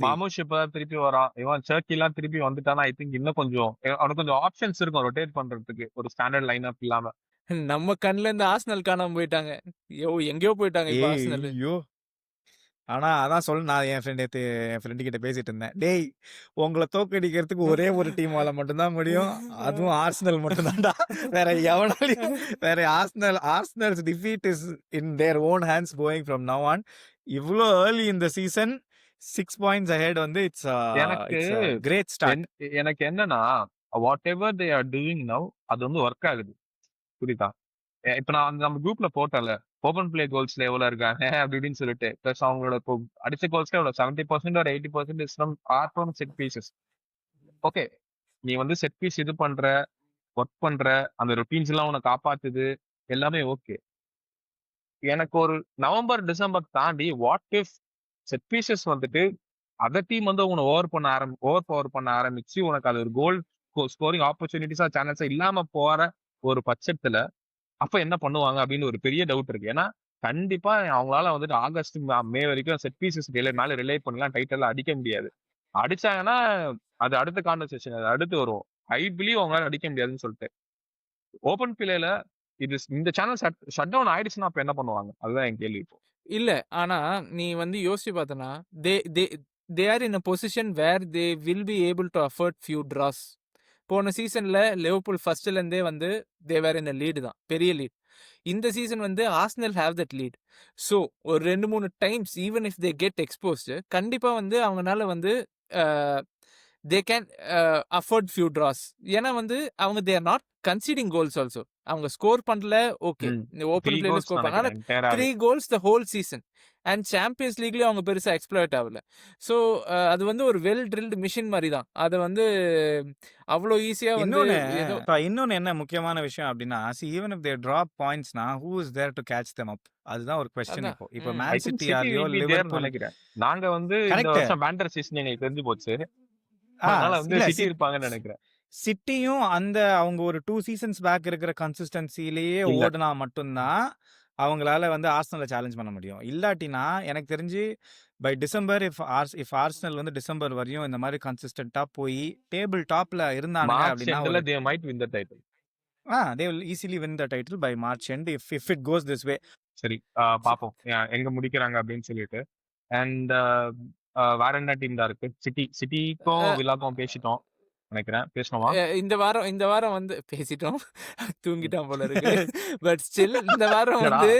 Marmoush இப்ப திருப்பி வரான். இவன் சர்க்கிலாம் திருப்பி வந்துட்டானா ஐ திங்க் இன்னும் கொஞ்சம் அவனுக்கு கொஞ்சம் ஆப்ஷன்ஸ் இருக்கும் ரொட்டேட் பண்றதுக்கு, ஒரு ஸ்டாண்டர்ட் லைன் அப் இல்லாம. நம்ம கண்ணுல இருந்து ஆர்சனல் காணாம போயிட்டாங்க. எங்கேயோ போயிட்டாங்க இப்ப ஆர்சனல். ஐயோ, ஆனா அதான் நான் என் ஃப்ரெண்டு கிட்ட பேசிட்டு இருந்தேன். டேய், உங்களை தோக்கடிக்கிறதுக்கு ஒரே ஒரு டீமால மட்டும்தான் முடியும். அதுவும் ஆர்சனல் மட்டும்தான்டா. வேற எவனாலையும் வேற Arsenal's defeat is in their own hands going from now on. இவ்வளோ ஏர்லி இந்த சீசன் 6 பாயிண்ட்ஸ் அஹெட் வந்து இட்ஸ் கிரேட் ஸ்டார்ட். எனக்கு என்னன்னா what ever they are doing now அது வந்து ஒர்க் ஆகுது. புரியுதா? இப்ப நான் நம்ம குரூப்ல போட்டல ஓபன் பிளே கோல்ஸ்ல எவ்வளவு இருக்காங்க அப்படின்னு சொல்லிட்டு, பிளஸ் அவங்களோட இப்போ அடிச்ச கோல்ஸ்ல எவ்வளவு 70% or 80% is from set pieces. Okay, நீ வந்து செட் பீஸ் இது பண்ற, ஒர்க் பண்ற, அந்த ரொட்டீன்ஸ் எல்லாம் உனக்கு காப்பாத்துது, எல்லாமே ஓகே. எனக்கு ஒரு நவம்பர் டிசம்பர் தாண்டி வாட் இஃப் செட் பீசஸ் வந்துட்டு அதர் டீம் வந்து உன்னை ஓவர் பவர் பண்ண ஆரம்பிச்சு உனக்கு அது ஒரு கோல் ஸ்கோரிங் ஆப்பர்ச்சுனிட்டிஸா சேனல்ஸா இல்லாம போற ஒரு பட்சத்துல அப்ப என்ன பண்ணுவாங்க அப்படின்னு ஒரு பெரிய டவுட் இருக்கு. ஏன்னா கண்டிப்பா அவங்களால வந்துட்டு ஆகஸ்ட் மே வரைக்கும் செட் பீசஸ் மேல ரிலே பண்ணலாம், டைட்டில் அடிக்க முடியாது. அடிச்சாங்கன்னா அது அடுத்த கான்வர்சேஷன், அது அடுத்து வரும். ஐ பிலீவ் அவங்களால அடிக்க முடியாதுன்னு சொல்லிட்டு ஓபன் பிளேல இது இந்த சேனல் ஷட் டவுன் ஆயிடுச்சுன்னா அப்ப என்ன பண்ணுவாங்க, அதுதான் என் கேள்வி. இப்போ இல்ல, ஆனா நீ வந்து யோசிச்சு பார்த்தனா they are in a position where they will be able to afford few draws. போன சீசன்ல லிவர்பூல் ஃபர்ஸ்ட்ல இருந்தே வந்து தேவர் இன் லீடு தான், பெரிய லீட். இந்த சீசன் வந்து Arsenal have that lead. So ஒரு 2-3 times even if they get exposed, கண்டிப்பா வந்து அவங்கனால வந்து they can afford few draws. ஏன்னா வந்து அவங்க they are not conceding goals also. அவங்க ஸ்கோர் பண்ணல, ஓகே, ஓப்பன் பிளேல ஸ்கோர் பண்ணால 3 goals the whole season. And Champions லீக்லயும் அவங்க பெருசா எக்ஸ்ப்ளாய்ட் ஆகல. ஸோ அது வந்து ஒரு வெல் ட்ரில்டு மிஷின் மாதிரி தான். அதை வந்து அவ்வளோ ஈஸியா வந்து இன்னொன்னு என்ன முக்கியமான விஷயம் அப்படின்னா, ஈவன் இஃப் தே டிராப் பாயிண்ட்ஸ்னா who is there to catch them up? அதுதான் ஒரு क्वेश्चन. இப்போ மேன் சிட்டி ஆலியோ லிவர்பூல் நினைக்கிறேன். நாங்க வந்து இந்த வருஷம் பேண்டர் சீசன் எனக்கு தெரிஞ்சு போச்சு, அதனால வந்து சிட்டி இருப்பாங்கன்னு நினைக்கிறேன். சிட்டியும் அந்த அவங்க ஒரு 2 சீசன்ஸ் பேக் இருக்கிற கன்சிஸ்டன்சிலேயே ஓடுனா மட்டும்தான் அவங்களால வந்து ஆர்சனலை சேலஞ்ச் பண்ண முடியும். இல்லாட்டினா எனக்கு தெரிஞ்சு பை டிசம்பர் இஃப் ஆர்சனல் வந்து டிசம்பர் வரையும் இந்த மாதிரி கன்சிஸ்டன்ட்டா போய் டேபிள் டாப்ல இருந்தானுங்க மார்ச் அப்படின்னா எண்ட்ல ஒரு they might win the title. they will easily win the title by March end if it goes this way. சரி பாப்போம் எங்க முடிக்கிறாங்க அப்படின்னு சொல்லிட்டு. அண்ட் வேற என்ன டீம் தான் இருக்கு? சிட்டிக்கும் வில்லாக்கும் பேசிட்டோம் நினைக்கிறேன். பேசணுமா? இந்த வாரம் வந்து பேசிட்டோம். தூங்கிட்டான் போல இருக்கு. பட் ஸ்டில் இந்த வாரம் இல்லடா வந்து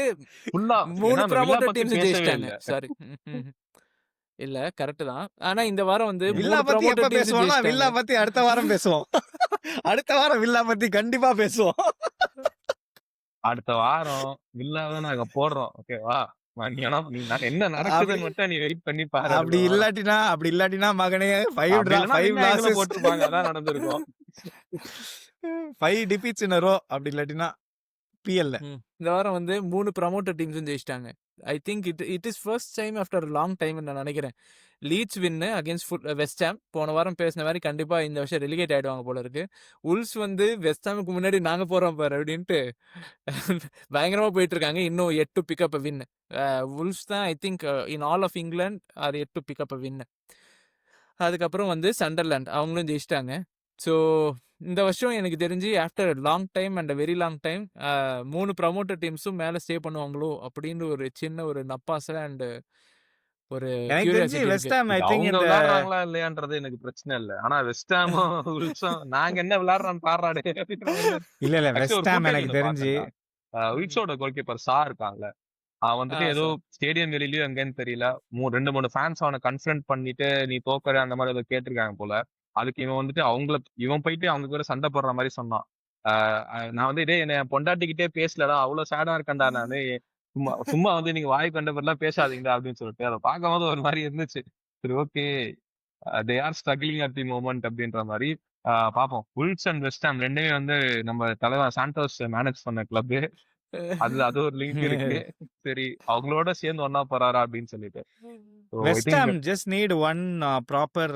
ஃபுல்லா 3 ஏன்னா அந்த வில்லா ப்ரமோட்டட் பத்தி டீம்ஸ் பேசவே ஜெயிச்சிட்டாங்க. இல்ல. சாரி. இல்ல கரெக்ட் தான். ஆனா இந்த வாரம் வந்து 3 வில்லா பத்தி எப்ப ப்ரமோட்டட் டீம்ஸ் பேசுவோம்னா ஜெயிச்சிட்டாங்க. வில்லா பத்தி அடுத்த வாரம் பேசுவோம். அடுத்த வாரம் வில்லா பத்தி கண்டிப்பா பேசுவோம். அடுத்த வாரம் வில்லாவை நாங்க போடுறோம். ஓகேவா? நீ என்ன நடக்குதுன்னு மட்டும் நீ வெயிட் பண்ணி பாரு. அப்படி இல்லாட்டினா மகனே 5 அப்படி இல்லைன்னா five வின்னா எங்களை losses போட்டிருப்பாங்க. அதான் நடந்திருக்கும். 5 defeats in a row அப்படி இல்லாட்டினா PL இந்த வாரம் வந்து 3 ப்ரமோட்டட் டீம்ஸும் ஜெயிச்சிட்டாங்க. I think it is first time after long time நான் நினைக்கிறேன். Leeds win against West Ham. போன வாரம் பேசின மாதிரி கண்டிப்பா இந்த வருஷம் ரெலிகேட் ஆயிடுவாங்க போல இருக்கு. உல்ஸ் வந்து வெஸ்ட் ஹாமுக்கு முன்னாடி நாங்க போறோம் பாரு அப்படின்ட்டு பயங்கரமா போயிட்டு இருக்காங்க. இன்னும் 8 பிக்கப் வின். உல்ஸ் தான் I think in all of England are 8 pickup win. அதுக்கப்புறம் வந்து சண்டர்லேண்ட் அவங்களும் ஜெயிச்சிட்டாங்க. ஸோ இந்த வருஷம் எனக்கு தெரிஞ்சு after long time and very long time 3 promoted டீம்ஸும் மேலே ஸ்டே பண்ணுவாங்களோ அப்படின்னு ஒரு சின்ன ஒரு நப்பாசை அண்ட் ஒரு எனக்கு தெரிஞ்சு கியூரியாசிட்டி வெஸ்ட் இருக்கு. ஹாம் ஐ திங்க் அவங்க இந்த விளையாடுறாங்களா இல்லையான்றது எனக்கு பிரச்சனை இல்லை. ஆனா வெஸ்ட் ஹாமும் உல்ஸும் நாங்க என்ன விளையாடுறான்னு பாடுறாடு அப்படின்ற மாதிரி இல்ல ஆக்சுவலி ஒரு வெஸ்ட் ஹாம் கூட்டணி எனக்கு ஒண்ணு தெரிஞ்சு பார்த்தேன்டா. உல்ஸோட கோல் கீப்பர் சா இருக்காங்கல்ல, அவன் வந்துட்டு ஏதோ சார் ஸ்டேடியம் வெளியிலயும் எங்கன்னு தெரியல 2-3 ஃபேன்ஸ் அவனை கன்ஃபரண்ட் பண்ணிட்டு நீ தோக்கற அந்த மாதிரி ஏதோ கேட்டிருக்காங்க போல. அதுக்கு இவன் வந்துட்டு இவன் போயிட்டு அவங்க கூட சண்டை போடுற மாதிரி சொன்னான். நான் வந்து இதே என்ன பொண்டாட்டிக்கிட்டே பேசலடா, அவ்வளவு சேடா இருக்கேன்டா நானு, சும்மா சும்மா வந்து நீங்க வாய் கண்டபடிலாம் பேசாதீங்கடா அப்படின்னு சொல்லிட்டு அதை பார்க்கும்போது ஒரு மாதிரி இருந்துச்சு. சரி okay, they are struggling at the moment அப்படின்ற மாதிரி. பார்ப்போம். உல்ஸ் அண்ட் வெஸ்ட் ஹாம் ரெண்டுமே வந்து நம்ம தலைவர் சாண்டோஸ் மேனேஜ் பண்ண கிளப். அது ஒரு லிங்க் இருக்கு. சரி அவங்களோட சேர்ந்து ஒன்னா போறாரா அப்படின்னு சொல்லிட்டு. So, I west think ham just need one proper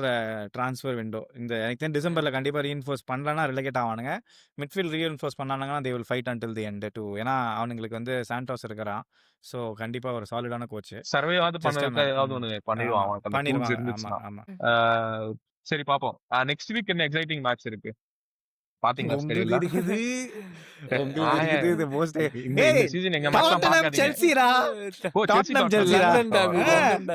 transfer window. இந்த எனக்கு தெரிஞ்சு டிசம்பர்ல கண்டிப்பா ரீஇன்ஃபோர்ஸ் பண்ணலன்னா ரிலகேட் ஆவானுங்க. மிட்ஃபீல்ட் ரீஇன்ஃபோர்ஸ் பண்ணாங்கன்னா they will fight until the end to. ஏன்னா அவனுங்களுக்கு வந்து சாண்டோஸ் இருக்கிறான். ஸோ கண்டிப்பா ஒரு சாலிடான கோச். சர்வேவாவது ஜஸ்ட் பண்ணதுக்கு ஏதாவது ஒண்ணு பண்ணிடுவான் ஆமா அவனுக்கு அந்த tools பண்ணிடுவாங்க. ஆமா இருந்துச்சுன்னா. ஆமா சரி பாப்போம். நெக்ஸ்ட் வீக் என்ன எக்ஸைட்டிங் மேட்ச் இருக்கு பாத்தீங்களா உங்களுக்கு ஸ்கெடியூல்ல? இருக்குது உங்களுக்கு இருக்குது இது மோஸ்ட் இந்த சீசன் எங்க மேட்ச்லாம் டாட்டனம் பார்க்காதீங்க. செல்சிரா ஓ செல்சி டாட்டனம் செல்சிரா London derby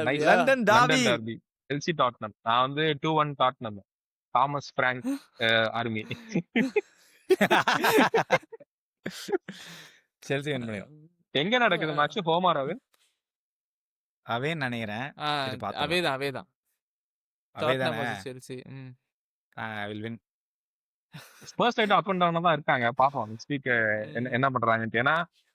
nice. London derby London derby Chelsea Tottenham. நான் வந்து 2-1 Tottenham. Thomas Frank army. Chelsea win பண்ணிடும். எங்க நடக்குது மேட்ச்? ஹோமாராவே அவே நினைக்கிறேன். இது பார்த்துக்கலாம். அவேதான் அவே டாட்னம் தானே vs Chelsea. Will win. First right up and down தான் இருக்காங்க. பாப்போம் நெக்ஸ்ட் வீக் என்ன பண்றாங்கன்ட்டு. ஏன்னா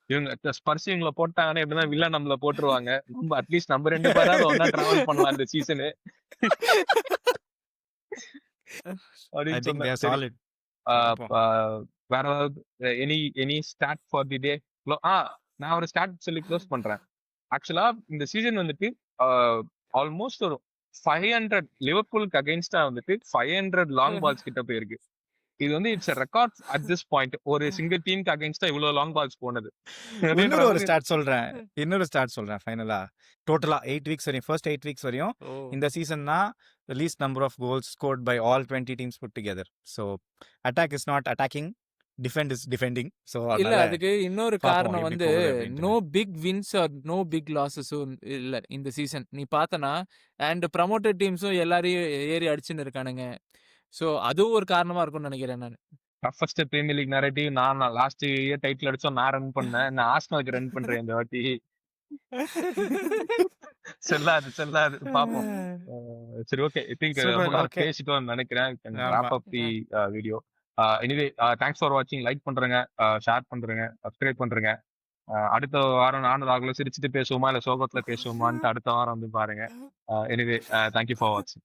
இவங்க ஸ்பர்ஸ் இவங்கள போட்டாங்கன்னா எப்படின்னா வில்ல நம்மள போட்டுருவாங்க. நம்ம அட்லீஸ்ட் நம்ம 2 பேராவது ஒன்னா டிராவல் பண்ணலாம் இந்த சீசனு ஐ அப்படின்னு திங்க் தே சொன்னேன். ஆர் சரி சாலிட். வேற ஏதாவது எனி ஸ்டார்ட் ஃபார் தி டே? நான் ஒரு ஸ்டார்ட் சொல்லி க்ளோஸ் பண்றேன். ஆக்சுவலா இந்த சீசன் வந்துட்டு ஆல்மோஸ்ட் ஒரு 500 லிவர்பூலுக்கு அகைன்ஸ்டா வந்துட்டு 500 லாங் பால்ஸ் கிட்ட போயிருக்கு. இது வந்து it's a record at this point. ஒரு சிங்கிள் டீமுக்கு அகைன்ஸ்டா இவ்வளவு லாங் பால்ஸ் போனது. இன்னொரு ஒரு ஸ்டார்ட் சொல்றேன் ஃபைனலா. டோட்டலா 8 வீக்ஸ் வரையும் ஃபர்ஸ்ட் 8 வீக்ஸ் வரையும் இந்த சீசன் தான் the least number of goals scored by all 20 teams put together. So attack is not attacking, defend is defending. So இல்ல அதுக்கு இன்னொரு பாப்போம் காரணம் எப்படி வந்து போகுது அப்படின்ட்டு. No big wins or no big லாசஸும் இல்ல இந்த சீசன். நீ பார்த்தனா அண்ட் ப்ரமோட்டட் டீம்ஸும் எல்லாரையும் ஏறி அடிச்சுன்னு இருக்கானுங்க. ஸோ அதுவும் ஒரு காரணமா இருக்கும்னு நினைக்கிறேன் நான். டஃபஸ்ட் பிரீமியர் லீக் நரேட்டிவ் நான் லாஸ்ட் இயர் டைட்டில் அடிச்சோம். நான் ரன் பண்ணேன். நான் ஆர்சனலுக்கு ரன் பண்றேன் இந்த வாட்டி. செல்லாது பாப்போம். சரி ஓகே, ஐ திங்க் பேசிட்டோம்னு நினைக்கிறேன். Wrap up the video. Anyway thanks for வாட்சிங். லைக் பண்றேங்க, ஷேர் பண்றேங்க, சப்ஸ்கிரைப் பண்றேங்க. அடுத்த வாரம் நானும் ராகுல சிரிச்சுட்டு பேசுவோமா இல்ல சோகத்துல பேசுவோமான்ட்டு அடுத்த வாரம் வந்து பாருங்க. எனிவே தேங்க்யூ ஃபார் வாட்சிங்.